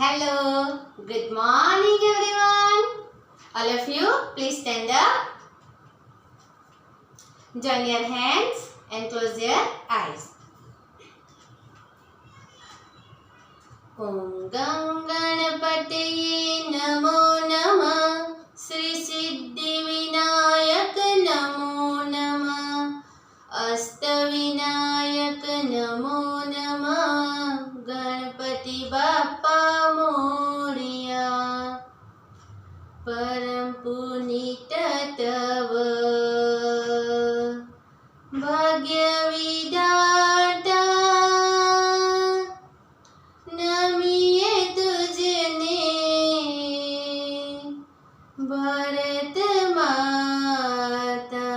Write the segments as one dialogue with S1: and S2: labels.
S1: Hello, good morning everyone. All of you, please stand up. Join your hands and close your eyes. Om Gam Ganapataye Namo Namah. Sri Siddhi Vinayak Namo Namah. Astavinayak Namo Namah. Ganapati Bappa Moria. Param Punita Tava Bhagya Vidata Namiye Tujne Bharat Mata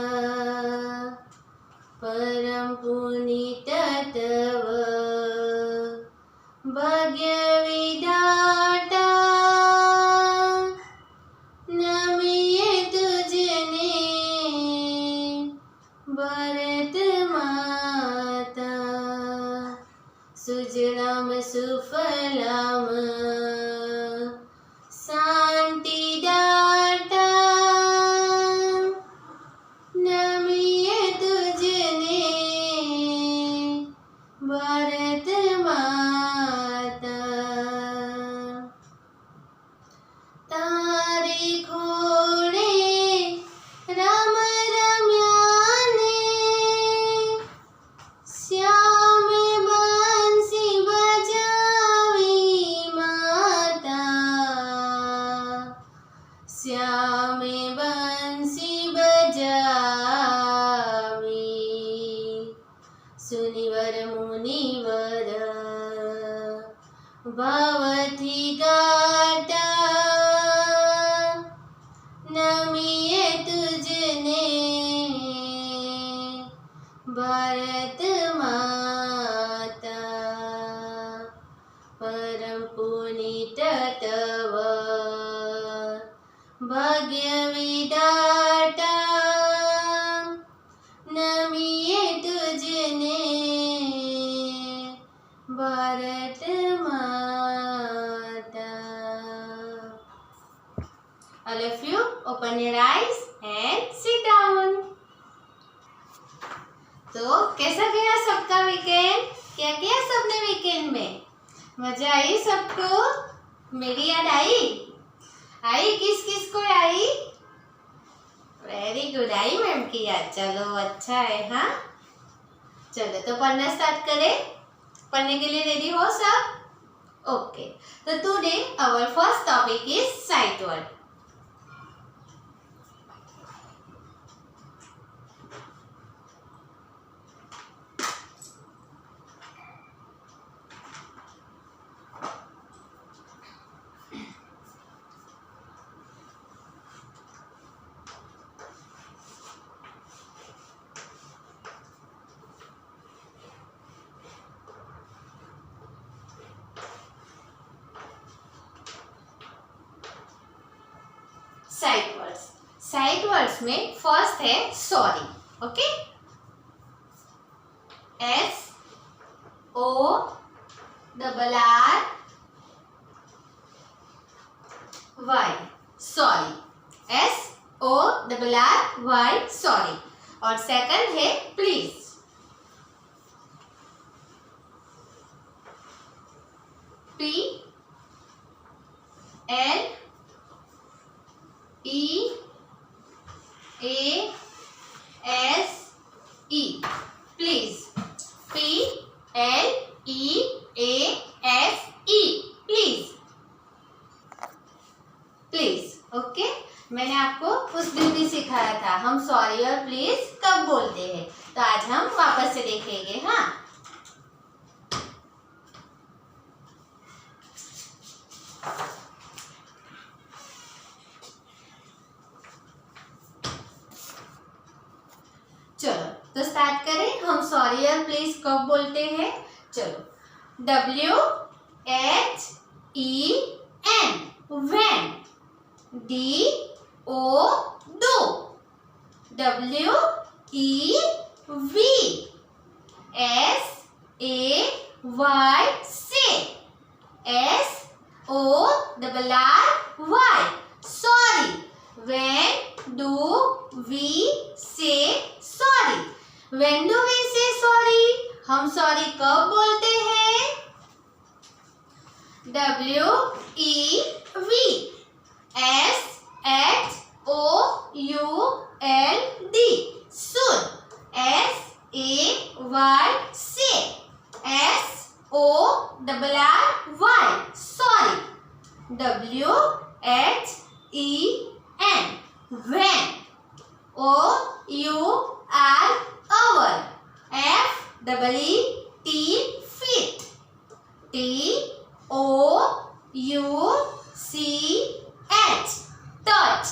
S1: Param Punita Tava Bhagya Vidata Namiye Tujne Bharat Mata Sujlam Sufalam Santi Data Namiye Tujne Bharat Mata तारे घोड़े राम रम्याने श्याम बंसी बजावी माता श्याम बंसी बजावी सुनिवर मुनिवर भवति गाता नमिये तुझने भारत माता परम पुनीत तव भाग्य विधाता नमिये तुझने भारत माता. All of you open your eyes and sit down. तो कैसा गया सबका वीकेंड? क्या किया सबने वीकेंड में? मजा आई सबको? मेरी याद आई? आई किस किस को आई? वेरी गुड, आई मैम की याद. चलो अच्छा है. हाँ चलो तो पढ़ना स्टार्ट करें. पढ़ने के लिए रेडी हो सब? ओके. तो today our first topic is sight word. Sight words में फर्स्ट है sorry. Okay, SORRY sorry. SORRY sorry. और सेकंड है please. PLEASE please. PLEASE please. Please. Okay, मैंने आपको उस दिन भी सिखाया था हम सॉरी और प्लीज कब बोलते हैं. तो आज हम वापस से देखेंगे. हाँ चलो तो स्टार्ट करें. हम सॉरी और प्लीज कब बोलते हैं? चलो. WHEN when. DO do. WEV SAY say. SORRY, sorry. When do we say sorry? When do we say sorry? हम सॉरी कब बोलते हैं? WEV, SHOULD, should. SAY, SORRY, sorry. WHEN, when. OUR, FEET, feet. TOUCH, touch.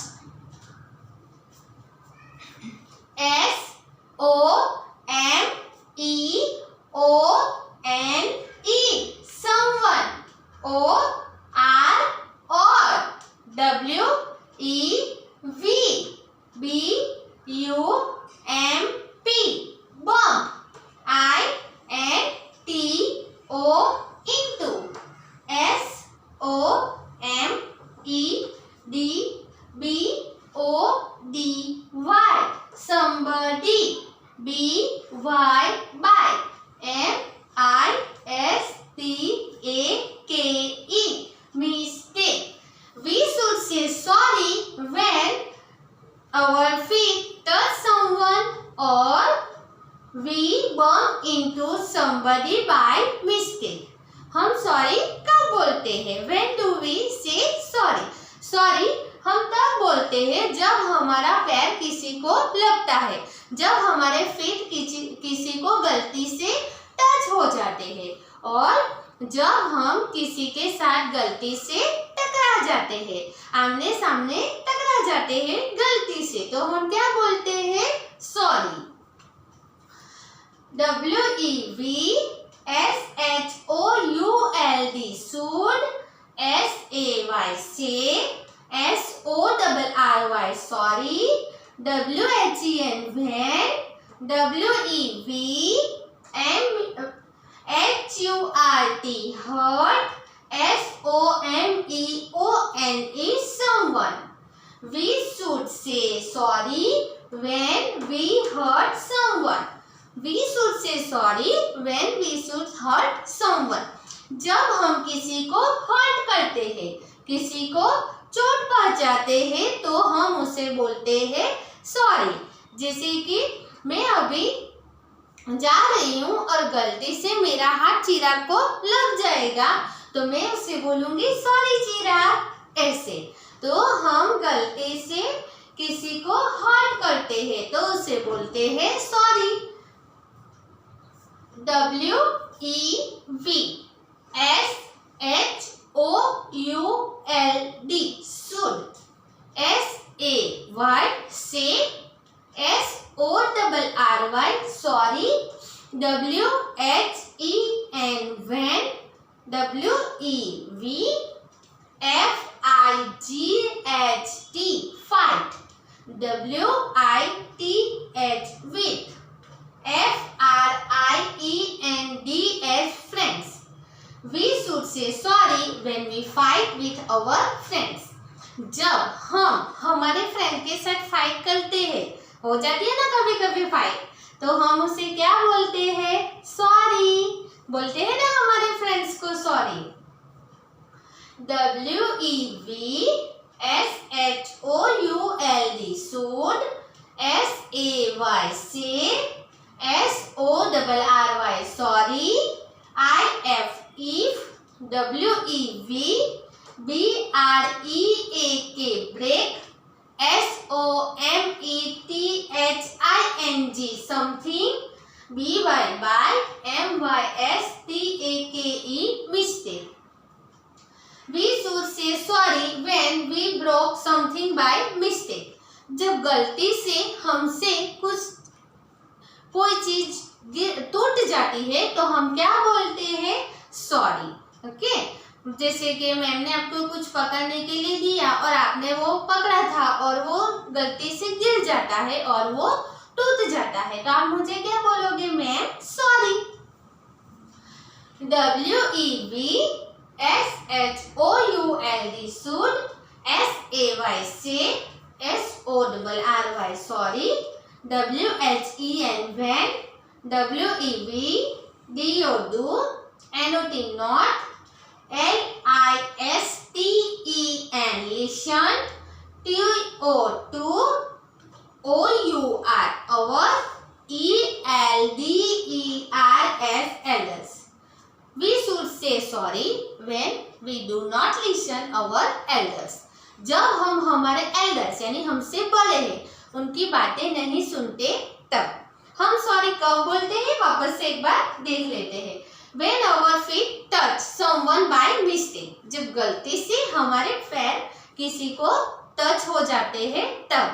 S1: SOMEONE, someone. OR, WEV, BUMP, bump. INTO, into. SOMEDBODY, somebody. BY, by. MISTAKE, mistake. We should say sorry when our feet touch someone or we bump into somebody by mistake. हम sorry कब बोलते हैं? When do we say sorry? Sorry हम तब बोलते हैं जब हमारा पैर किसी को लगता है, जब हमारे फीट किसी को गलती से टच हो जाते हैं और जब हम किसी के साथ गलती से टकरा जाते हैं, आमने सामने टकरा जाते हैं गलती से, तो हम क्या बोलते हैं? Sorry. WEV SHOULD, should. SAY, say. SORRY, sorry. WHEN, when. WEV HURT, hurt. SOMEONE, someone. We should say sorry when we hurt someone. We should say sorry when we should hurt someone. जब हम किसी को hurt करते हैं, किसी को चोट पहुंचाते हैं, तो हम उसे बोलते हैं सॉरी. जैसे कि मैं अभी जा रही हूँ और गलती से मेरा हाथ चिराग को लग जाएगा, तो मैं उसे बोलूंगी सॉरी चिराग, ऐसे. तो हम गलती से किसी को हर्ट करते हैं तो उसे बोलते हैं sorry. WEV SHOULD, should. SAY, say. SORRY, sorry. WHEN, when. WEV FIGHT, fight. WITH, with. FRIENDS, friends. We should say sorry when we fight with our friends. जब हम हमारे फ्रेंड के साथ फाइट करते हैं, हो जाती है ना कभी कभी फाइट, तो हम उसे क्या बोलते हैं? सॉरी. बोलते हैं ना हमारे फ्रेंड्स को sorry. WEV SHOULD, should. SAY, say. SORRY, sorry. IF, WEV BREAK, break. SOMETHING, something. BY, by. MYSTAKE, mistake. We should say sorry when we broke something by mistake. जब गलती से हमसे कोई चीज टूट जाती है तो हम क्या बोलते हैं? सॉरी. ओके. जैसे कि मैम ने आपको कुछ पकड़ने के लिए दिया और आपने वो पकड़ा था और वो गलती से गिर जाता है और वो टूट जाता है, तो आप मुझे क्या बोलोगे? Ma'am sorry. WEV SHOULD should, SAY say, SORRY sorry, WHEN when, WEV DO NOT not, LISTEN listen, TO OUR our, ELDERS elders. We should say sorry when we do not listen our elders. जब हम हमारे elders यानी हमसे बड़े हैं उनकी बातें नहीं सुनते तब हम सॉरी कब बोलते हैं, वापस से एक बार देख लेते हैं. When our feet touch someone by mistake, जब गलती से हमारे पैर किसी को टच हो जाते हैं तब.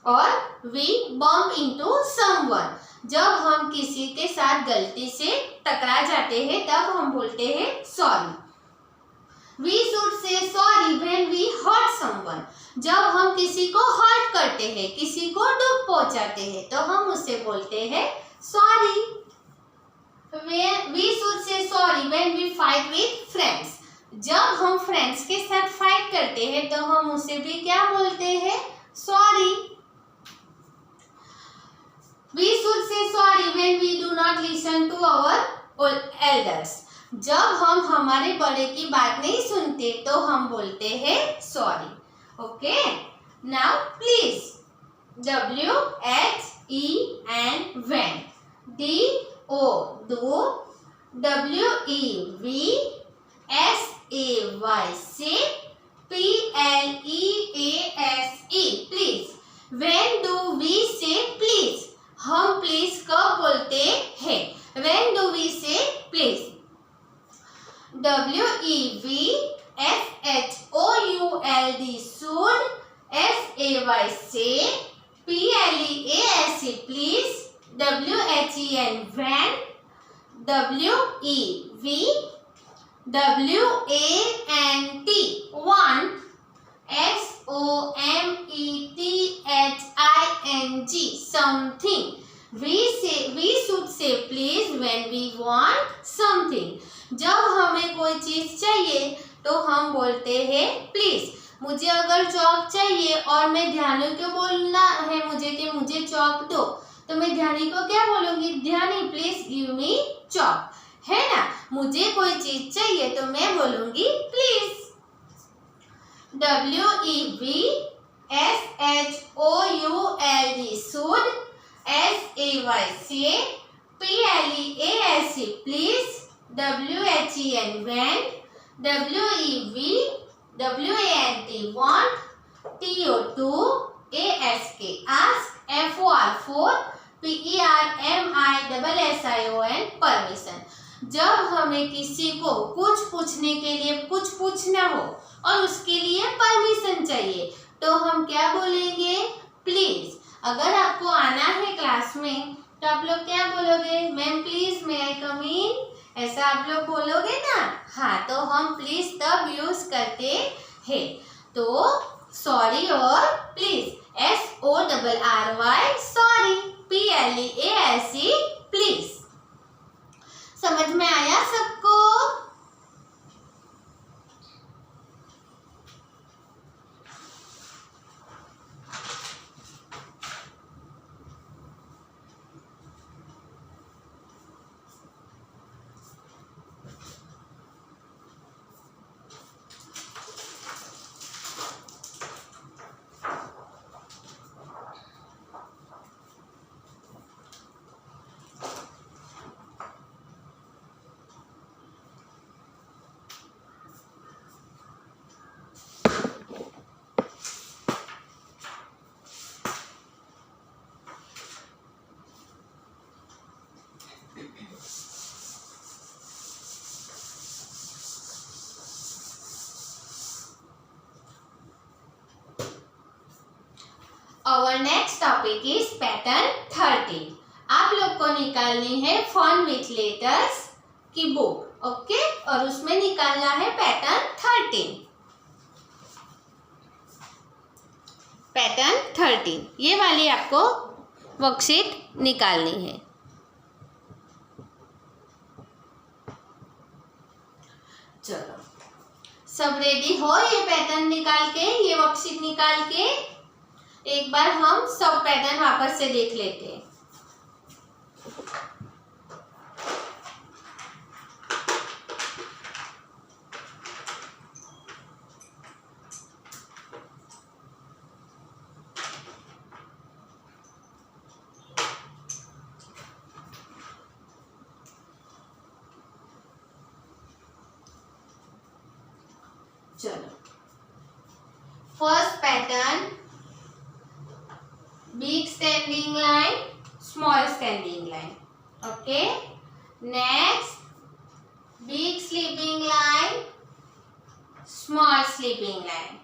S1: और we bump into someone, जब हम किसी के साथ गलती से टकरा जाते हैं तब हम बोलते हैं sorry. We should say sorry when we hurt someone, जब हम किसी को हर्ट करते हैं, किसी को दुख पहुंचाते हैं तो हम उसे बोलते हैं sorry. We should say sorry when we fight with friends, जब हम फ्रेंड्स के साथ फाइट करते हैं तो हम उसे भी क्या बोलते हैं sorry. We should say sorry when we do not listen to our elders, जब हम हमारे बड़े की बात नहीं सुनते तो हम बोलते हैं sorry. Okay, now please. WHEN when, DO do, WEV SAY say, PLEASE please. When do we say please, हम प्लीज कब बोलते हैं, when do we say please. WEV SHOULD should, SAY say, PLEASE please, WHEN when, WEV WANT want, SOMETHING something. We should say please when we want something, जब हमें कोई चीज चाहिए तो हम बोलते हैं प्लीज. मुझे अगर चॉक चाहिए और मैं ध्यानी को बोलना है मुझे कि मुझे चॉक दो तो मैं ध्यानी को क्या बोलूंगी, ध्यानी प्लीज गिव मी चॉक, है ना. मुझे कोई चीज चाहिए तो मैं बोलूंगी please. WEV SHOULD should, SAY say, PLEASE please, WHEN when, WEV WANT want, TO ASK ask, FOR PERMISSION permission, जब हमें किसी को कुछ पूछने के लिए कुछ पूछना हो और उसके लिए परमिशन चाहिए तो हम क्या बोलेंगे प्लीज. अगर आपको आना है क्लास में तो आप लोग क्या बोलोगे, मैम प्लीज मे आई कम इन, ऐसा आप लोग बोलोगे ना. हाँ, तो हम प्लीज तब यूज करते हैं. तो सॉरी और please SORRY sorry, PLEASE please. समझ में आया सबको. Our next topic is pattern 13. आप लोग को निकालनी है फन विथ लेटर्स की बुक, ओके, और उसमें निकालना है पैटर्न 13. पैटर्न 13 ये वाली आपको वर्कशीट निकालनी है. चलो सब रेडी हो ये पैटर्न निकाल के, ये वर्कशीट निकाल के? एक बार हम सब पैटर्न वापस से देख लेते हैं। चलो, first pattern big standing line, small standing line. Okay, next big sleeping line, small sleeping line.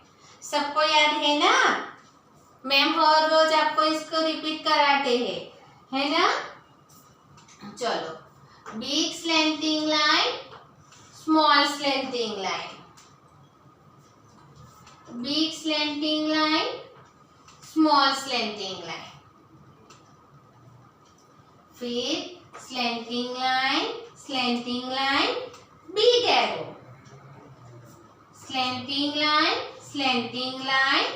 S1: सबको याद है ना? मैम हर रोज आपको इसको रिपीट कराते हैं, है ना? चलो, big slanting line, small slanting line, big slanting line, small slanting line, फिर slanting line, big arrow, slanting line,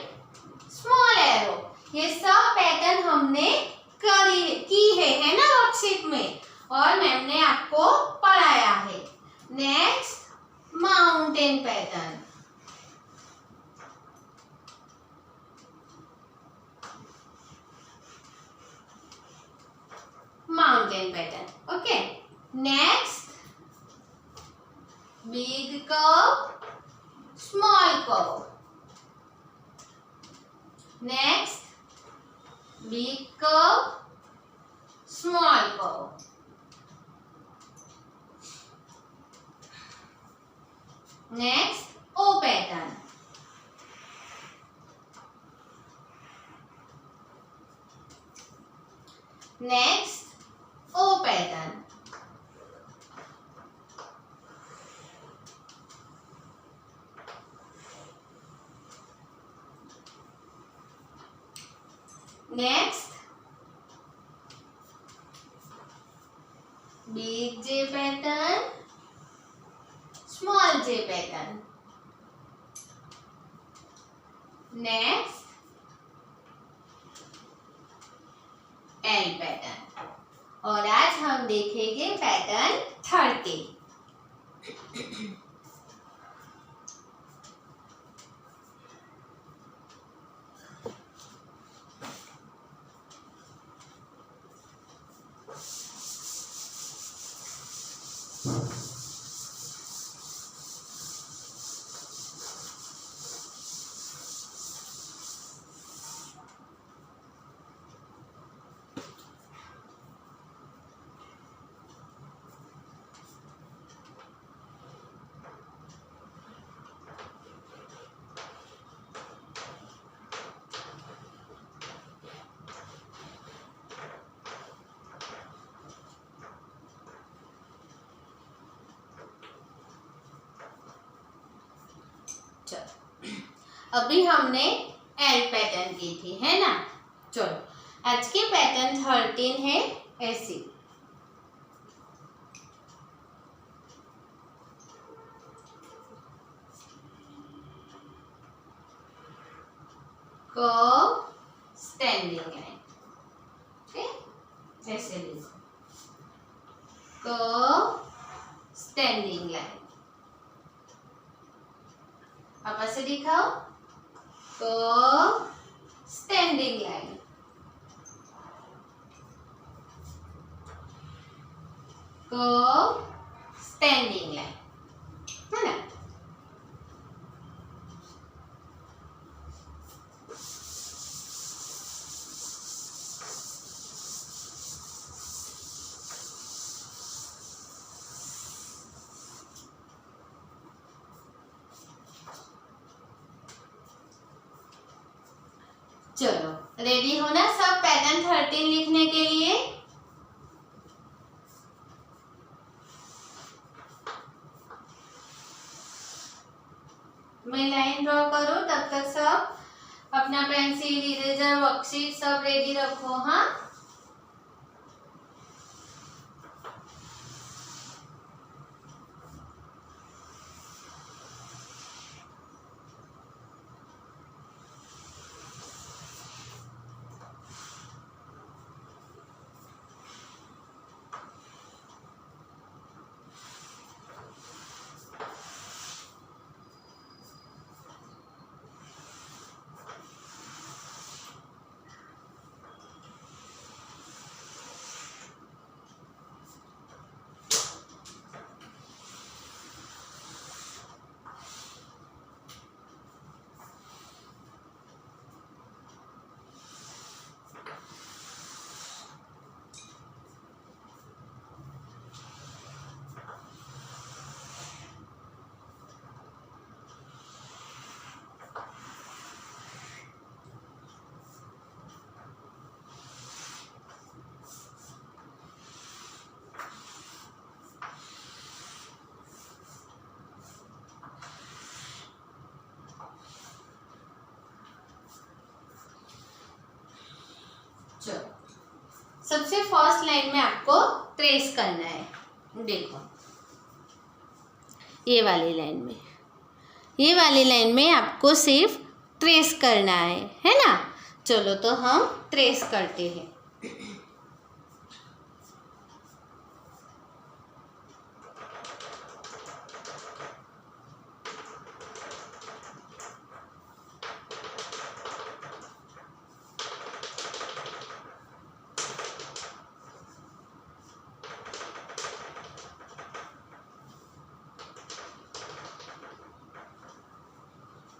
S1: small arrow। ये सब पैटर्न हमने की है ना वर्कशीट में, और मैम ने आपको पढ़ाया है। Next mountain pattern, mountain pattern. Okay, next big curve, small curve, next big curve, small curve, next O pattern, next O pattern, next big J pattern, small J pattern, next L pattern। और आज हम देखेंगे pattern 30। चलो, अभी हमने L pattern की थी, है ना? चलो, आज के पैटर्न 13 है ऐसी। कर्व स्टैंडिंग लाइन, ऐसे लिखो, कर्व स्टैंडिंग लाइन। अब ऐसे दिखाओ, curve standing line, curve standing line, है ना? चलो, रेडी हो ना सब पैटर्न 13 लिखने के लिए? मैं लाइन ड्रॉ करूं, तब तक सब अपना पेंसिल, इरेजर, वर्कशीट सब रेडी रखो। हाँ, सबसे फर्स्ट लाइन में आपको ट्रेस करना है। देखो ये वाली लाइन में आपको सिर्फ ट्रेस करना है ना। चलो तो हम ट्रेस करते हैं।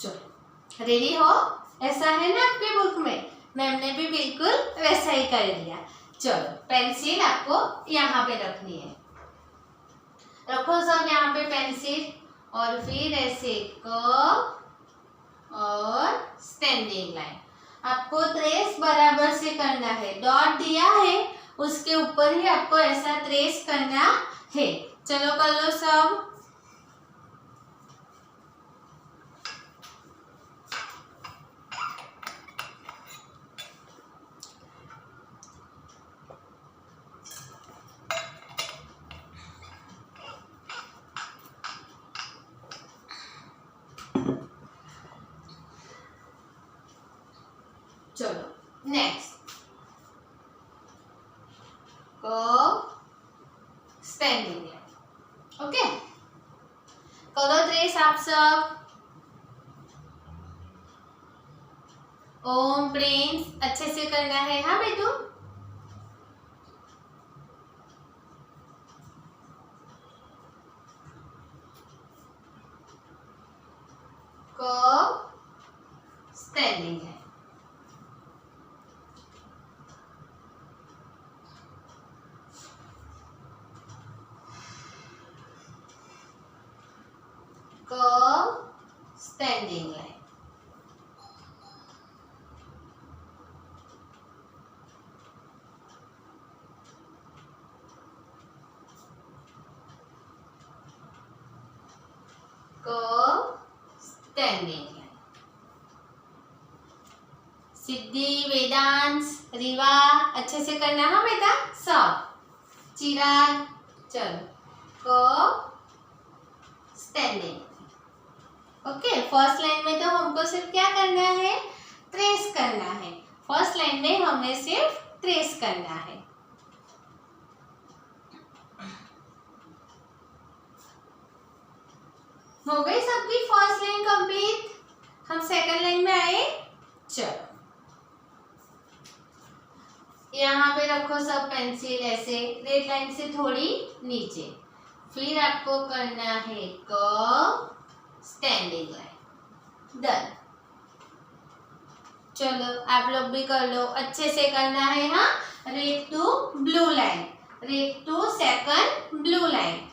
S1: चलो रेडी हो? ऐसा है ना आपके बुक में, मैम ने भी बिल्कुल वैसा ही कर दिया। चलो पेंसिल आपको यहाँ पे रखनी है। रखो सब यहाँ पे पेंसिल, और फिर ऐसे कर्व और स्टैंडिंग लाइन। आपको ट्रेस बराबर से करना है। डॉट दिया है उसके ऊपर ही आपको ऐसा ट्रेस करना है। चलो कर लो सब। चलो next curve standing line. Okay करो ट्रेस आप सब। ओम प्रिंस अच्छे से करना है। हाँ बेटू curve standing line. Curve standing line. Curve standing line. Siddhi Vedansh Riva अच्छे से करना। हाँ बेटा सब। चिराग चलो curve standing. Okay first line में तो हमको सिर्फ क्या करना है? ट्रेस करना है। फर्स्ट लाइन में हमें सिर्फ ट्रेस करना है। हो गई सबकी फर्स्ट लाइन कंप्लीट। हम सेकंड लाइन में आए। चलो यहाँ पे रखो सब पेंसिल ऐसे रेड लाइन से थोड़ी नीचे। फिर आपको करना है कर्व स्टैंडिंग लाइन। डन। चलो आप लोग भी कर लो, अच्छे से करना है। हाँ red to blue line, red to second blue line.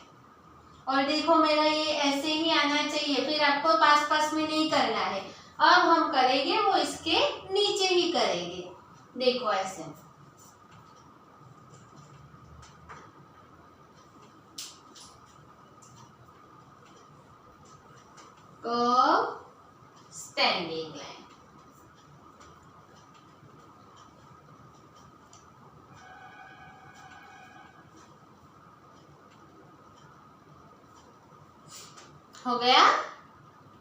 S1: और देखो मेरा ये ऐसे ही आना चाहिए, फिर आपको पास पास में नहीं करना है। अब हम करेंगे वो इसके नीचे ही करेंगे। देखो ऐसे कर्व स्टैंडिंग लाइन। हो गया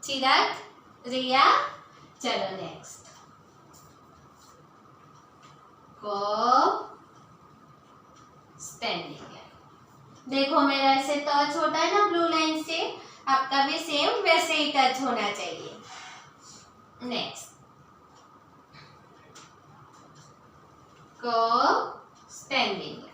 S1: चिराग रिया। चलो नेक्स्ट कर्व स्टैंडिंग लाइन। देखो मेरा ऐसे टच होता है ना ब्लू लाइन से, आपका भी सेम वैसे ही टच होना चाहिए। Next curve standing line.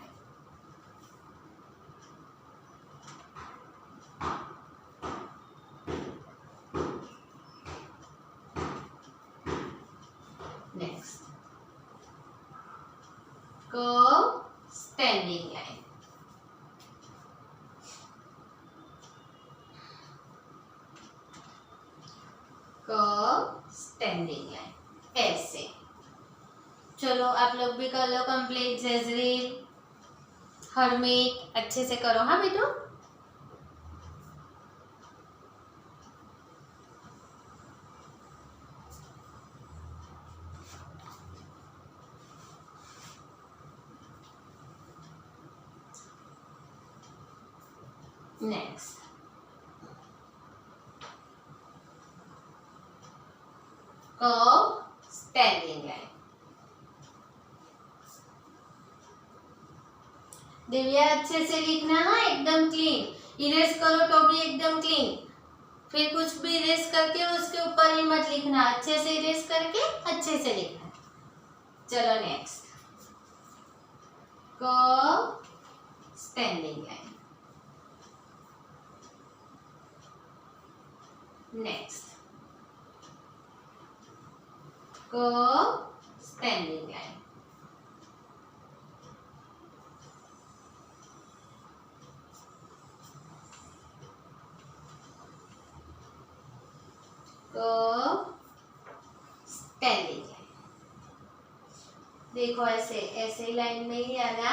S1: Next curve standing line. Curve standing line ऐसे। चलो आप लोग भी कर लो कंप्लीट। जजरील हरमीत अच्छे से करो। हाँ बेटू next curve standing line. Divya अच्छे से लिखना है, एकदम क्लीन। इरेज करो तो भी एकदम क्लीन, फिर कुछ भी इरेज करके उसके ऊपर ही मत लिखना, अच्छे से इरेज करके अच्छे से लिखना। चलो next curve standing line. Next curve standing line. Curve standing line. देखो ऐसे ऐसे लाइन में ही आना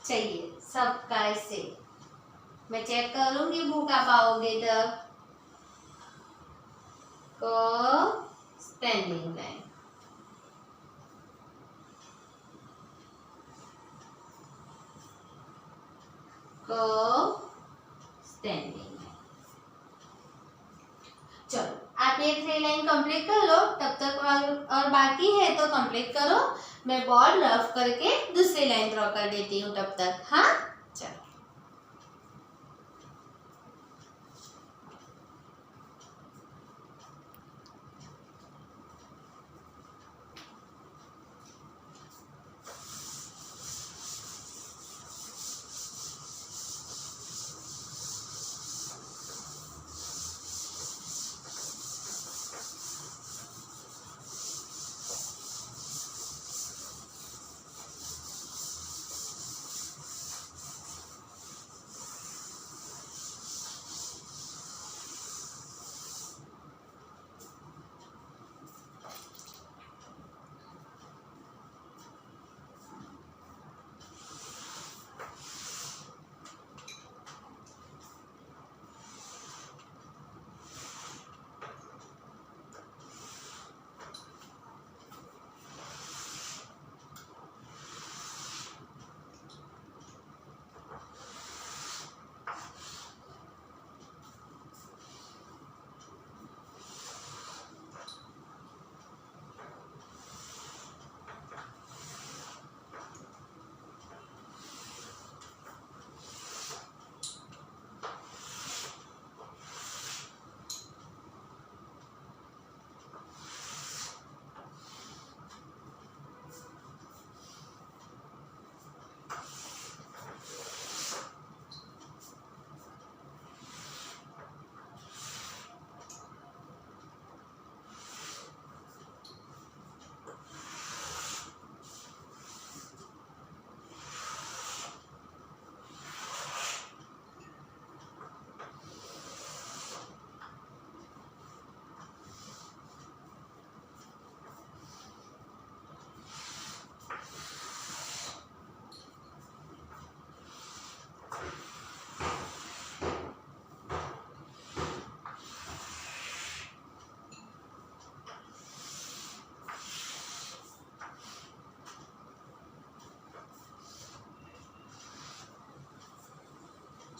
S1: चाहिए सबका, ऐसे। मैं चेक करूंगी बुक आप आओगे तब। Curve standing line. Curve standing. चलो आप ये 3 लाइन कंप्लीट कर लो, तब तक और बाकी है तो कंप्लीट करो। मैं बोर्ड रफ करके दूसरी लाइन ड्रॉ कर देती हूँ तब तक। हाँ चलो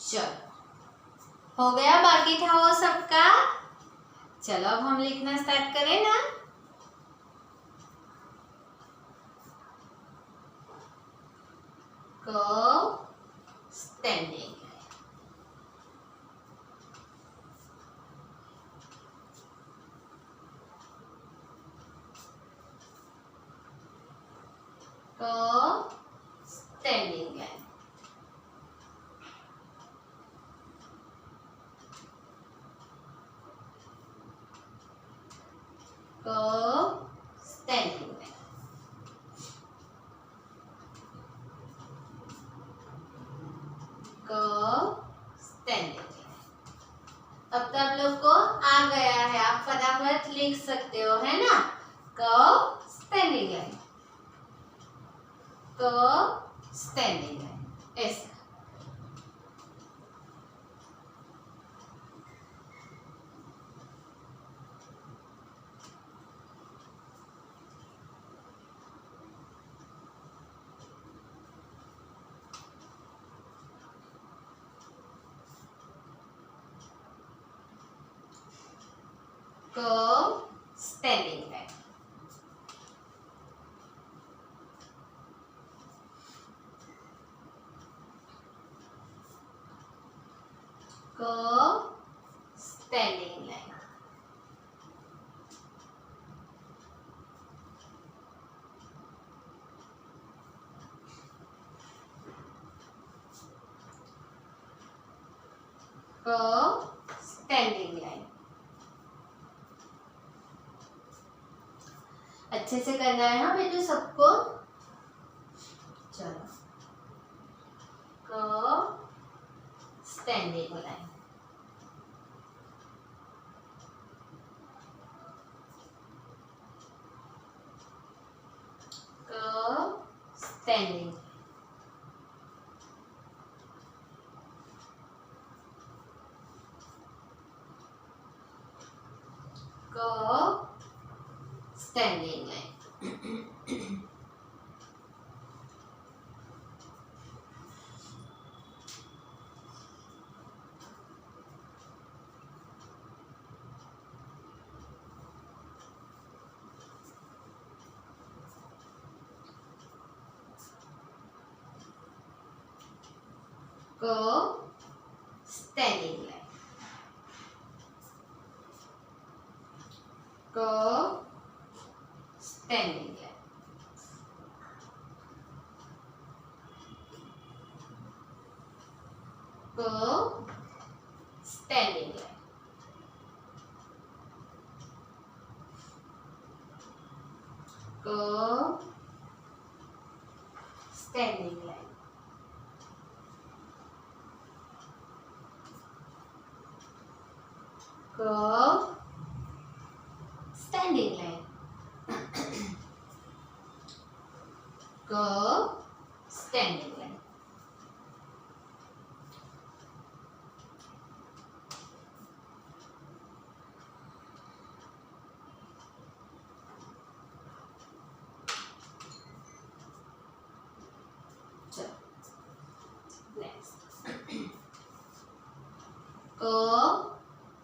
S1: चलो हो गया, बाकी था वो सबका। चलो अब हम लिखना स्टार्ट करें ना। Curve standing. Curve standing line. Curve standing line. Curve standing line. अब तो आप लोग को आ गया है, आप फटाफट लिख सकते हो, है ना। Curve standing line. Curve standing line ऐसा। curve standing line. Curve standing line. Curve standing line. अच्छे से करना है हाँ बेटू सबको। चलो curve standing line. Curve standing. Curve standing line. Curve standing line. Curve standing line. Curve standing line. Curve standing line. Curve standing line. Curve standing line. Next. Curve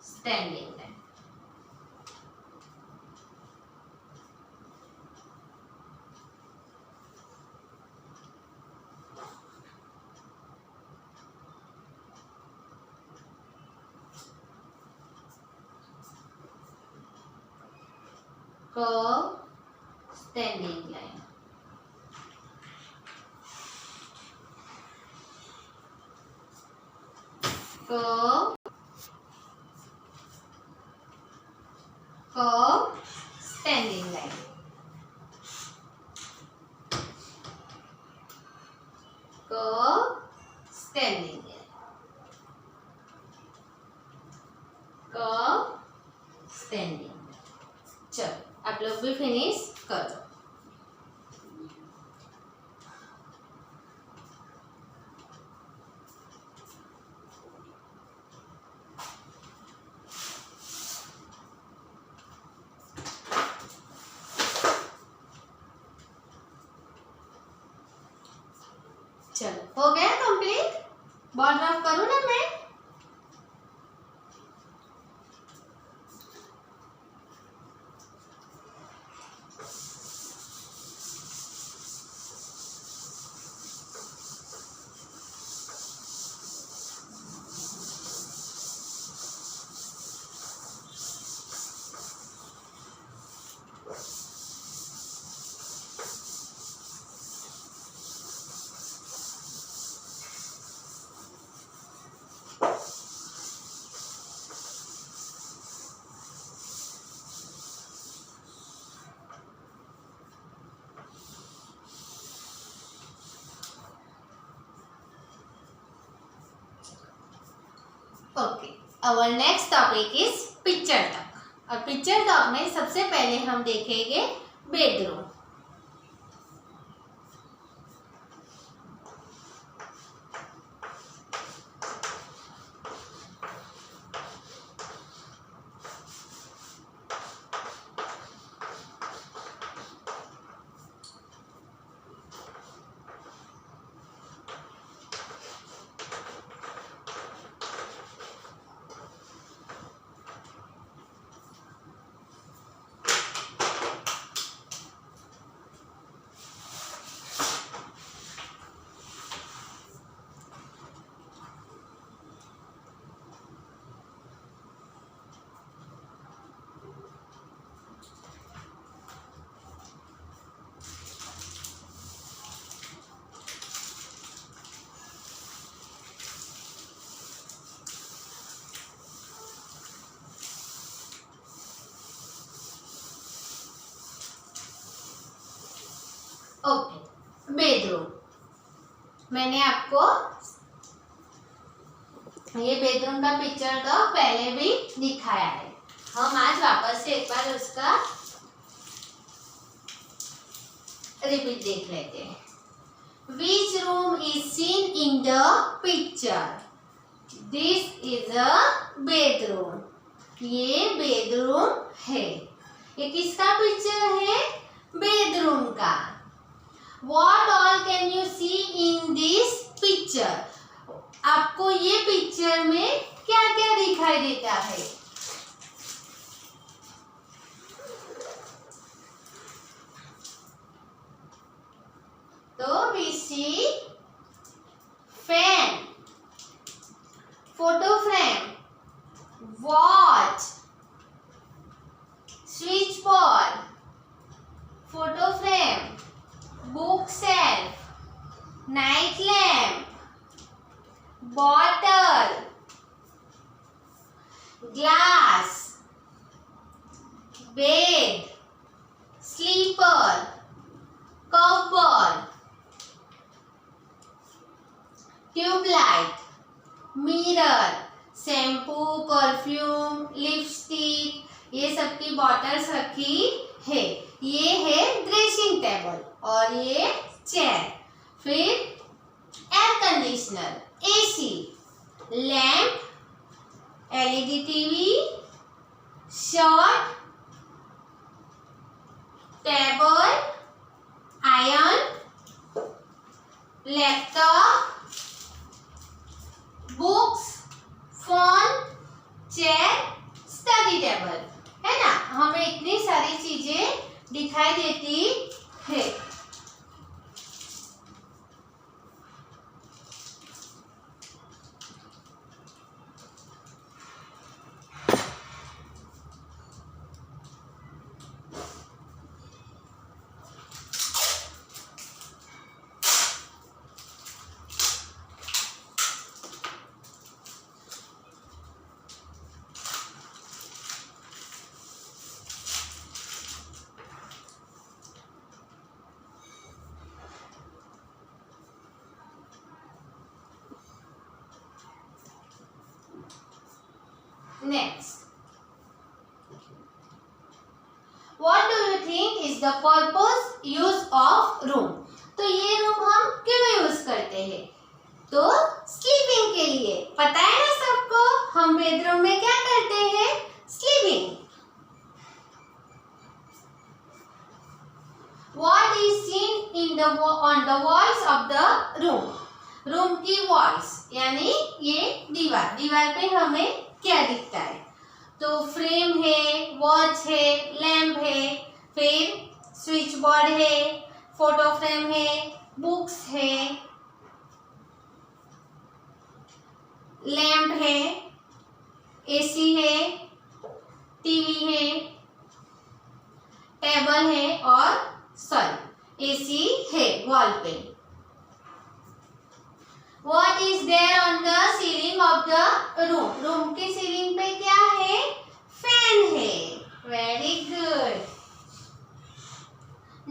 S1: standing line. Curve standing line. Curve standing line. Curve standing line. Curve standing. चलो आप लोग भी finish करो। चलो हो गया complete. Border rough करूँ ना मैं? Okay, our next topic is picture talk. और पिक्चर टॉक में सबसे पहले हम देखेंगे बेडरूम। मैंने आपको ये बेडरूम का पिक्चर तो पहले भी दिखाया है। हम आज वापस से एक बार उसका रिपीट देख लेते हैं। Which room is seen in the picture? This is a bedroom. ये बेडरूम है। ये किसका पिक्चर है? बेडरूम का। What all can you see in this picture? आपको ये पिक्चर में क्या क्या दिखाई देता है? तो we see fan, photo frame, watch, switch board, photo frame, book shelf, night lamp, bottle, glass, bed, sleeper, cupboard, tube light, mirror, shampoo, perfume, lipstick, ये सब की बॉटल्स रखी है। ये है ड्रेसिंग टेबल और ये चेयर। फिर air conditioner, AC, lamp, LED TV, shirt, table, iron, laptop, books, phone, chair, study table, है ना। हमें इतनी सारी चीजें दिखाई देती है। Next, what do you think is the purpose use of room? तो ये रूम हम क्यों यूज करते हैं? तो स्लीपिंग के लिए। पता है ना सबको, हम बेडरूम में क्या करते हैं? Sleeping. What is seen in the on the walls of the room? Room की वॉल्स यानी ये दीवार। दीवार पे हमें क्या दिखता है? तो फ्रेम है, वॉच है, लैंप है, फिर स्विच बोर्ड है, फोटो फ्रेम है, बुक्स है, लैंप है, एसी है, टीवी है, टेबल है और सॉरी एसी है वॉल पे। What is there on the ceiling of the room? Room की सीलिंग पे क्या है? फैन है। Very good.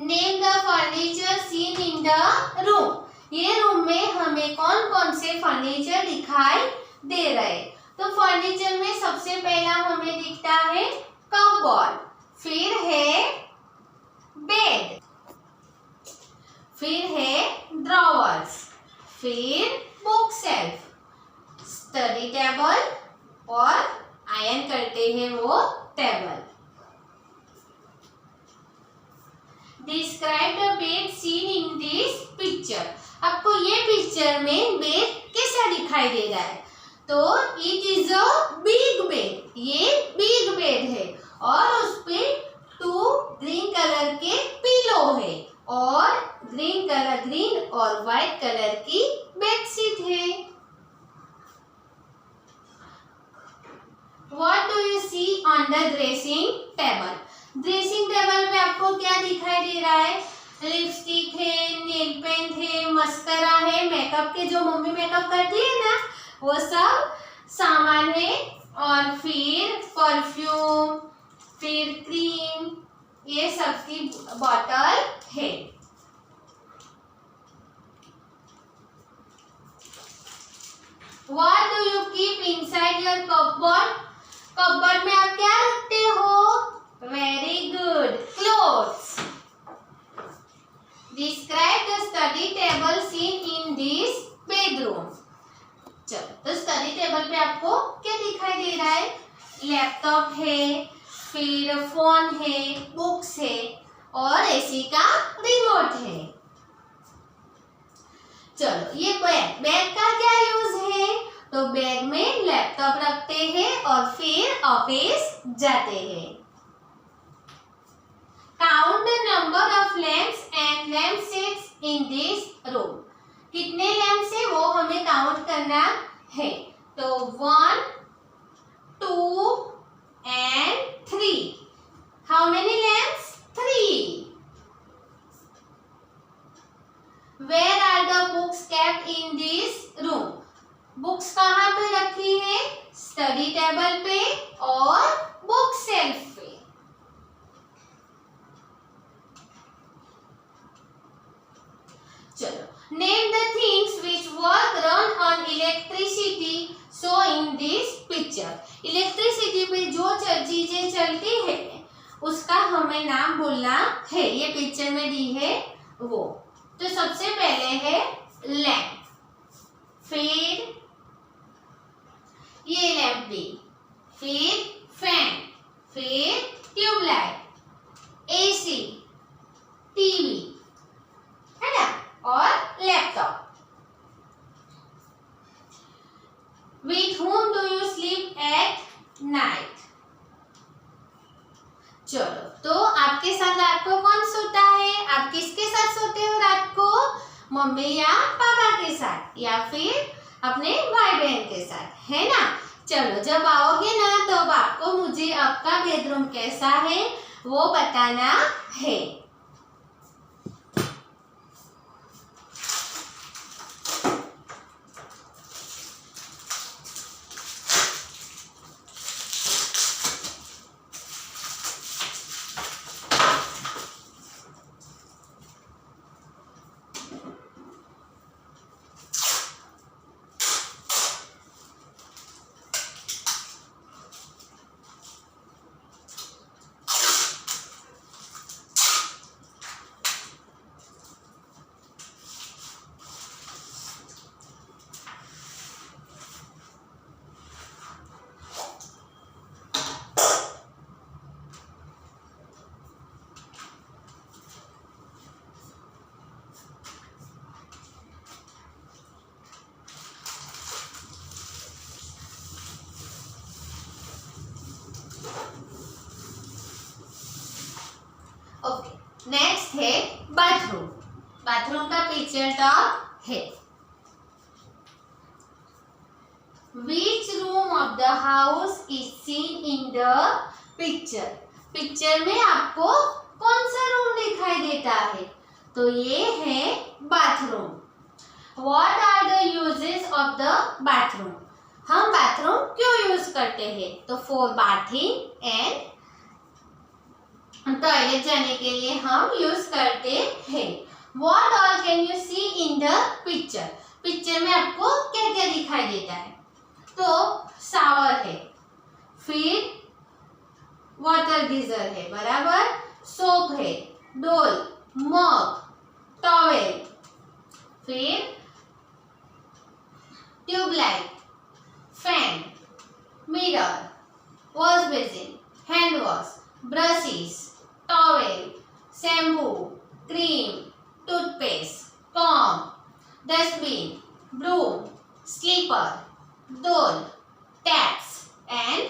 S1: Name the furniture seen in the room. ये रूम में हमें कौन कौन से फर्नीचर दिखाई दे रहे? तो फर्नीचर में सबसे पहला हमें दिखता है कपबोर्ड, फिर है बेड, फिर है ड्रॉवर्स, फिर बुक सेल्फ, स्टडी टेबल और आयरन करते हैं वो table. Describe the bed seen in this picture. आपको ये पिक्चर में बेड कैसा दिखाई दे रहा है? तो it is a big bed. ये बिग बेड है और उस पे 2 ग्रीन कलर के पिलो है और ग्रीन और व्हाइट कलर की बेडशीट है। What do you see on the dressing table? Dressing table पे आपको क्या दिखाई दे रहा है? लिपस्टिक है, नेल पेंट है, मस्करा है, मेकअप के जो मम्मी मेकअप करती है ना वो सब सामान है और फिर परफ्यूम, फिर क्रीम, ये सब की बॉटल है। लैपटॉप है, फिर फोन है, बुक्स है और एसी का रिमोट है। चलो ये बैग का क्या यूज है? तो बैग में लैपटॉप रखते हैं और फिर ऑफिस जाते हैं। Count the number of lamps and lamp shades in this room. कितने लैंप्स है वो हमें काउंट करना है। तो 1, 2 and 3. How many lamps? 3. Where are the books kept in this room? Books कहाँ पे रखी है? स्टडी टेबल पे और बुक शेल्फ पे। चलो, name the things which work run on electricity so in this picture. Electricity पे जो चीजें चलती है उसका हमें नाम बोलना है। ये पिक्चर में दी है वो। तो सबसे पहले है लैंप, फिर ये लैंप भी, फिर फैन, फिर ट्यूबलाइट, एसी, टीवी, है ना, और laptop. With whom do you sleep at night? चलो, तो आपके साथ रात को कौन सोता है? आप किसके साथ सोते हो रात को? मम्मी या पापा के साथ, या फिर अपने भाई बहन के साथ, है ना। चलो, जब आओगे ना तब आपको मुझे आपका बेडरूम कैसा है वो बताना है। ओके, नेक्स्ट है बाथरूम। बाथरूम का पिक्चर टॉप है। Which room of the house is seen in the picture? Picture में आपको कौन सा रूम दिखाई देता है? तो ये है bathroom. What are the uses of the bathroom? हम बाथरूम क्यों यूज करते हैं? तो for bathing and टॉयलेट जाने के लिए हम यूज करते हैं। What all can you see in the picture? Picture में आपको क्या क्या दिखाई देता है? तो शावर है, फिर वाटर गीजर है, बराबर, सोप है, डोल, मग, टॉवेल, फिर tubelight, fan, mirror, wash basin, hand wash, brushes, towel, shampoo, cream, toothpaste, comb, dustbin, broom, slipper, डोल, taps and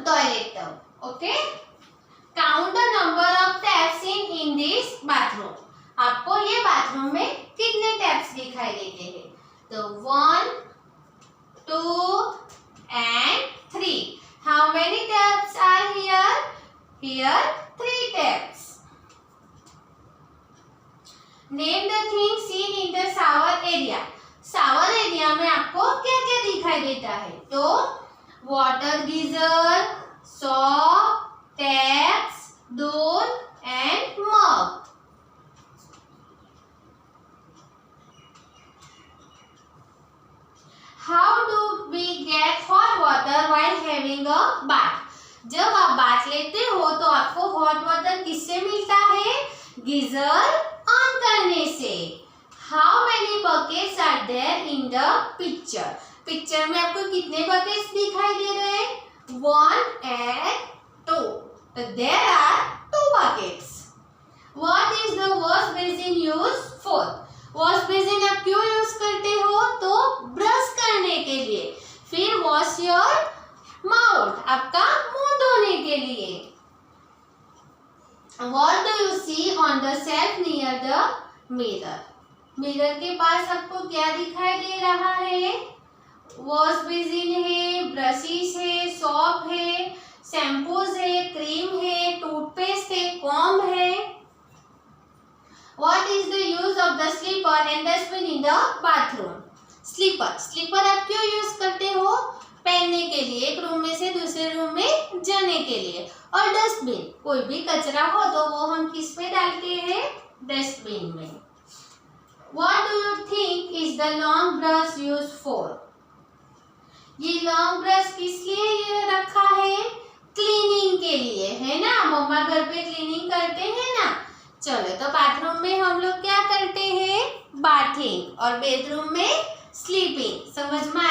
S1: toilet tub. Okay, count the number of taps in this bathroom. आपको ये bathroom में कितने taps दिखाई देते हैं? तो 1, 2 and 3. How many taps are here? Here 3 taps. Name the things seen in the shower area. Shower area में आपको क्या क्या दिखाई देता है? तो वाटर गीजर, सॉप, टैप्स, डोल and mug. How do we get hot water while having a bath? जब आप बाथ लेते हो तो आपको हॉट वाटर किससे मिलता है? गीजर ऑन करने से। How many buckets are there in the picture? Picture में आपको कितने बकेट्स दिखाई दे रहे 1 and 2. So there are 2 buckets. What is the wash basin used for? Wash basin आप क्यों यूज करते हो? तो ब्रश करने के लिए. फिर वॉश योर माउथ, आपका मुंह धोने के लिए. What do you see on the shelf near the mirror? Mirror के पास आपको क्या दिखाई दे रहा है? वॉश बेसिन है, ब्रशिश है, सॉप है, शैम्पूज है, क्रीम है, टूथपेस्ट है, कॉम्ब है. What is the use of the slipper and dustbin in the bathroom? Slipper आप क्यों यूज करते हो? पहनने के लिए, एक रूम में से दूसरे रूम में जाने के लिए. और डस्टबिन, कोई भी कचरा हो तो वो हम किस में डालते हैं? डस्टबिन में. What do you think is the long brush used for? ये लॉन्ग ब्रश किस लिए ये रखा है? क्लीनिंग के लिए, है ना. मम्मा घर पे क्लीनिंग करते हैं ना. चलो, तो बाथरूम में हम लोग क्या करते हैं? बाथिंग. और बेडरूम में स्लीपिंग. समझ में